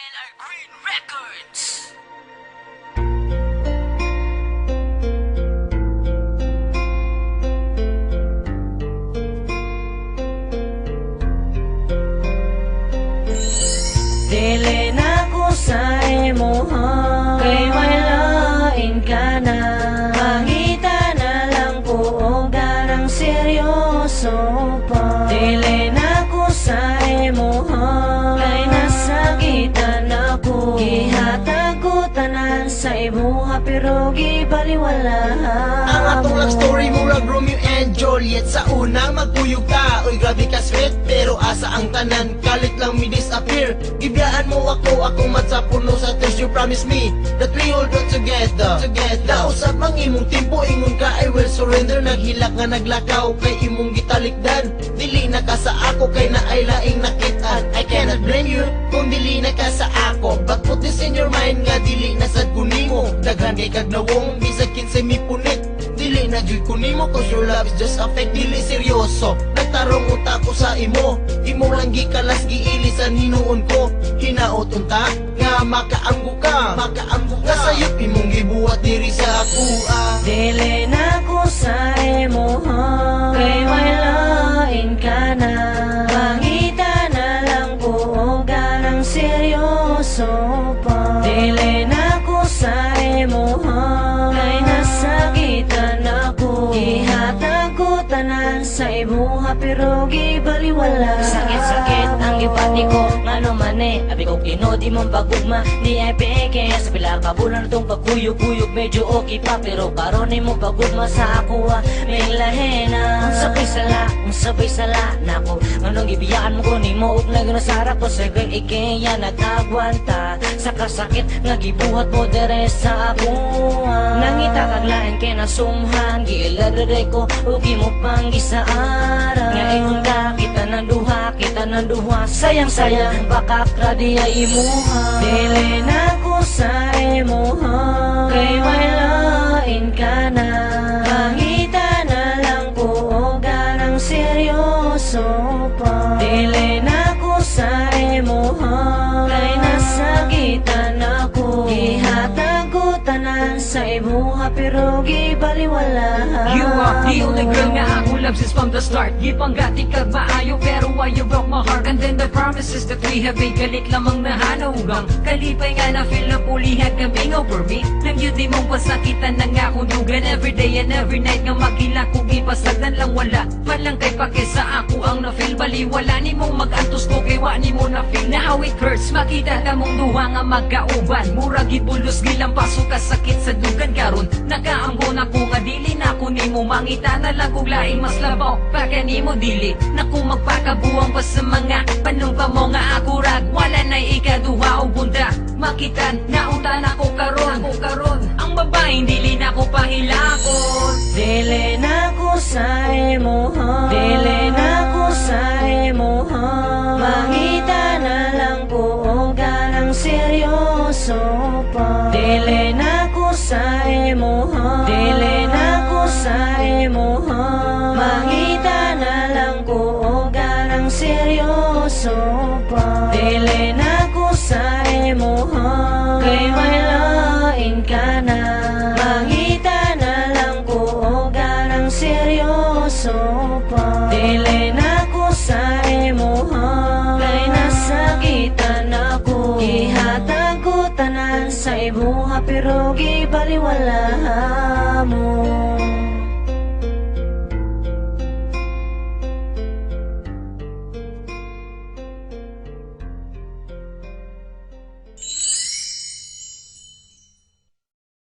LR Green Records. Dili na ko sa imuha, kay may lain ka na. Mangita na lang ko o garang seryoso pa. Dili na ko sa imuha, kay nasakitan ako. Gihatag ko tanan sa imuha pero gibaliwala. Ang atong love story murag Romeo and Juliet. Sa una magpuyog ka, oy grabe ka sweet. Pero asa ang tanan, kalit lang mi disappear. Gibiyaan mo akong matsa puno sa tears. You promise me that we all go together. Nausap mang imong timpo, ingon ka I will surrender. Naghilak nga naglakaw kay imong gitalikdan. Dili na ka sa ako kay na ay laing nakitaan. I cannot blame you kung dili na ka sa ako. But put this in your mind nga dili na sad kunimo. Daghan kay kagnawong bisag kinsay mi punit. Dili na jud kunimo cause your love is just a fake. Dili seryoso, nagtarong utak ko sa imo. Imo lang gikalas giilisan hinuon ko. Hinaot unta nga makaanggo ka sayop imong gibuhat diri sa akua. Dili na ko sa imuha, kay may lain ka na. Mangita na lang ko o garang seryoso pa. Dili na ko sa imuha, kay nasakitan ako. Gihatag ko tanan sa imuha pero gibaliwala. Sakit-sakit ang gipati ko, ngano man abi ko kinodi mong pagugma. Di ay peke, sa pila ka bulan itong pagkuyog-kuyog. Medyo okay pa, pero karon mo pagugma sa ako may lahena. Ang sabay sala na ko, nganong gibiyaan mo ko ni mo. Ug nagnasara ko sa kay ikeya nag-agwanta. Sa kasakit nga gibuhat mo dere sa ako. Nangita kaglain kay nasumhan, giladere ko ug imo pang gisaara. Nga ingon ka, kita ng duha, sayang-sayang baka kradi ay imuha. Dili na ko sa imuha, kay may lain ka na. Mangita na lang ko o garang seryoso pa. Dili na ko sa imuha, kay nasakitan ako. Gihatag ko tanan sa imuha pero gibaliwala. You are the only girl nga ako love since from the start. Gipanggati ka maayo pero why you broke my heart. And then the promises that we have ay galit lamang nahanahugang. Kalipay nga na feel na pulihan kami over me. Nang yun di mong pasakitan na nga kundugan. Every day and every night nga magila kong ipasagdan lang wala. Man lang kay pake sa ako ang na-feel. Baliwala ni mong mag-antos ko kay wani mo na-feel. Na how it hurts makita ka mong duha nga magkauban. Mura gibulos gilang paso ka sakit sa dugan karon. Nagaanggo na ko nga dili na ko ni mo. Mangita na lang kong laing mas labaw. Paka ni mo dili na ko magpakabuang pa sa mga panumpa mo nga ako rag. Wala na'y ikaduha o bunda. Makitan na utan ako karon. Ang babaeng dili na ko pahilakon. Dili na ko sa imuha, dili na ko sa imuha. Mangita na lang ko o garang seryoso pa. Dili na ko sa imuha, dili na ko sa imuha. Mangita na lang ko o garang seryoso pa. Dili na ko sa imuha, kay may lain ka na. Mangita na lang ko o garang seryoso pa. Dili na ko sa imuha, kay nasakitan ako. Gihatag ko tanan sa imuha pero gibaliwala mo.